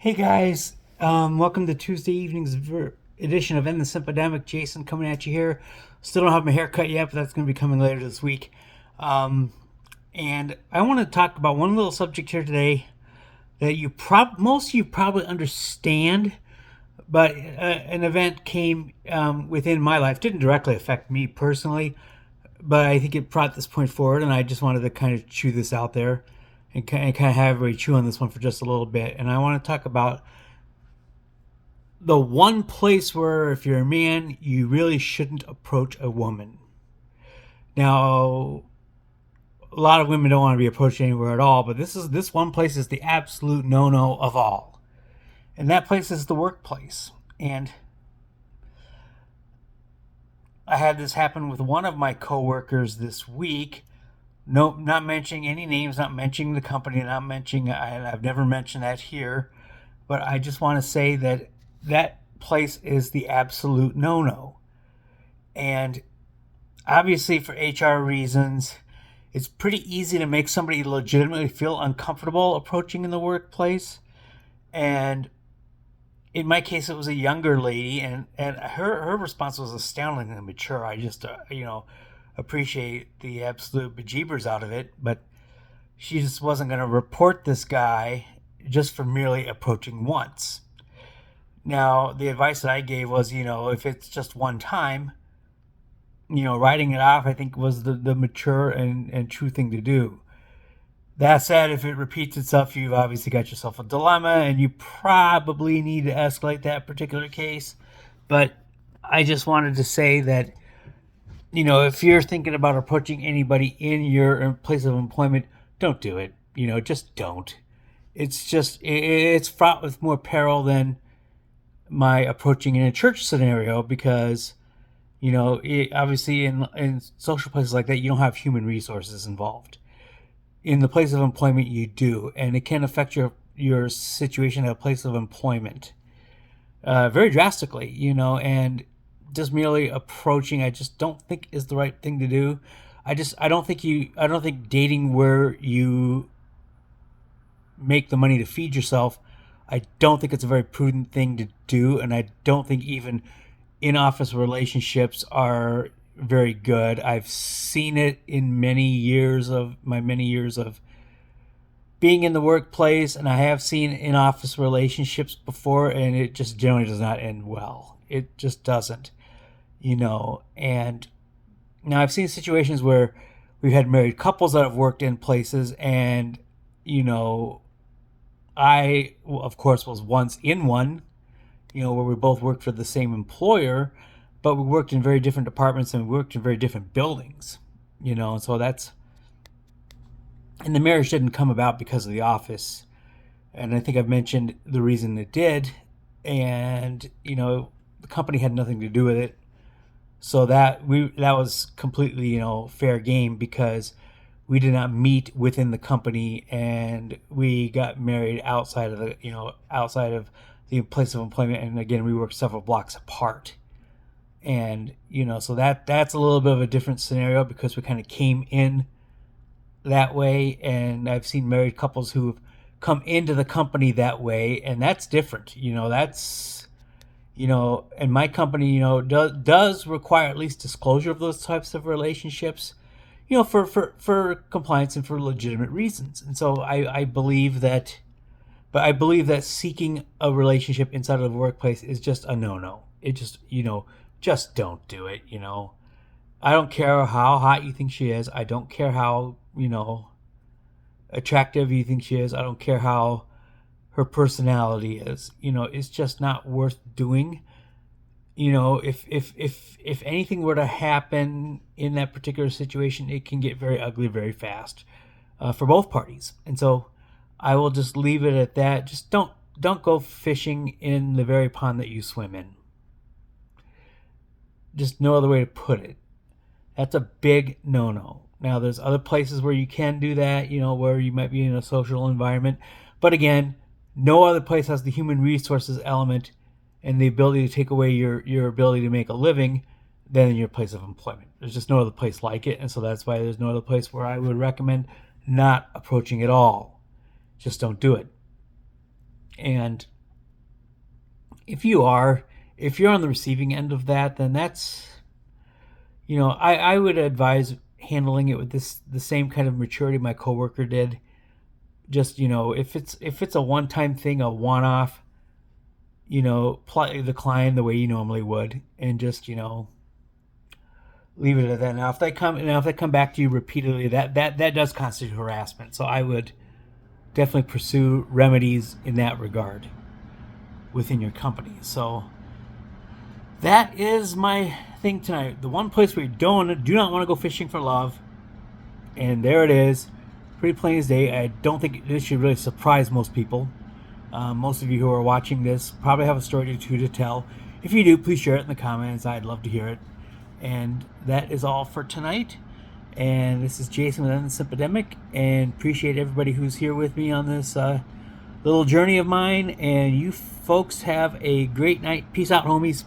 Hey guys, welcome to Tuesday evening's edition of End the Simpademic. Jason coming at you here. Still don't have my hair cut yet, but that's going to be coming later this week. Um, and I want to talk about one little subject here today that most of you probably understand, but an event came within my life. Didn't directly affect me personally, but I think it brought this point forward, and I just wanted to kind of chew this out there and kind of have everybody chew on this one for just a little bit. And I want to talk about the one place where if you're a man you really shouldn't approach a woman. Now, a lot of women don't want to be approached anywhere at all, but this one place is the absolute no-no of all, and that place is the workplace. And I had this happen with one of my coworkers this week. No, not mentioning any names, not mentioning the company, not mentioning, I've never mentioned that here, but I just want to say that that place is the absolute no-no. And obviously, for HR reasons, it's pretty easy to make somebody legitimately feel uncomfortable approaching in the workplace. And in my case, it was a younger lady, and her response was astoundingly mature. I just, appreciate the absolute bejeebers out of it, but she just wasn't going to report this guy just for merely approaching once. Now, the advice that I gave was, if it's just one time, writing it off, I think, was the mature and true thing to do. That said, if it repeats itself, you've obviously got yourself a dilemma, and you probably need to escalate that particular case. But I just wanted to say that, if you're thinking about approaching anybody in your place of employment, don't do it. Just don't. It's fraught with more peril than my approaching in a church scenario, because obviously in social places like that, you don't have human resources involved. In the place of employment, you do, and it can affect your situation at a place of employment very drastically. And just merely approaching, I just don't think is the right thing to do. I don't think dating where you make the money to feed yourself, I don't think it's a very prudent thing to do, and I don't think even in-office relationships are very good. I've seen it in many years of being in the workplace, and I have seen in-office relationships before, and it just generally does not end well. It just doesn't, And now I've seen situations where we've had married couples that have worked in places, and I, of course, was once in one, where we both worked for the same employer, but we worked in very different departments and we worked in very different buildings, and so and the marriage didn't come about because of the office. And I think I've mentioned the reason it did. And, the company had nothing to do with it. So that was completely, fair game, because we did not meet within the company, and we got married outside of the place of employment. And again, we worked several blocks apart. And, so that's a little bit of a different scenario, because we kind of came in that way. And I've seen married couples who've come into the company that way, and that's different. And my company, does require at least disclosure of those types of relationships, for compliance and for legitimate reasons. And so I believe that, but I believe that seeking a relationship inside of the workplace is just a no-no. It just don't do it. I don't care how hot you think she is. I don't care how, attractive you think she is. I don't care how her personality is. It's just not worth doing. If anything were to happen in that particular situation, it can get very ugly very fast for both parties. And so I will just leave it at that. Just don't go fishing in the very pond that you swim in. Just no other way to put it. That's a big no-no. Now, there's other places where you can do that, where you might be in a social environment. But again, no other place has the human resources element and the ability to take away your ability to make a living than in your place of employment. There's just no other place like it. And so that's why there's no other place where I would recommend not approaching at all. Just don't do it. And if you're on the receiving end of that, then that's, I would advise handling it with the same kind of maturity my coworker did. Just, if it's a one-time thing, a one-off, play the client the way you normally would, and just, leave it at that. Now if they come back to you repeatedly, that does constitute harassment. So I would definitely pursue remedies in that regard within your company. So that is my thing tonight. The one place where you do not want to go fishing for love, and there it is, pretty plain as day. I don't think this should really surprise most people. Most of you who are watching this probably have a story or two to tell. If you do, please share it in the comments. I'd love to hear it. And that is all for tonight. And this is Jason with the Simpademic, and appreciate everybody who's here with me on this little journey of mine. And you folks have a great night. Peace out, homies.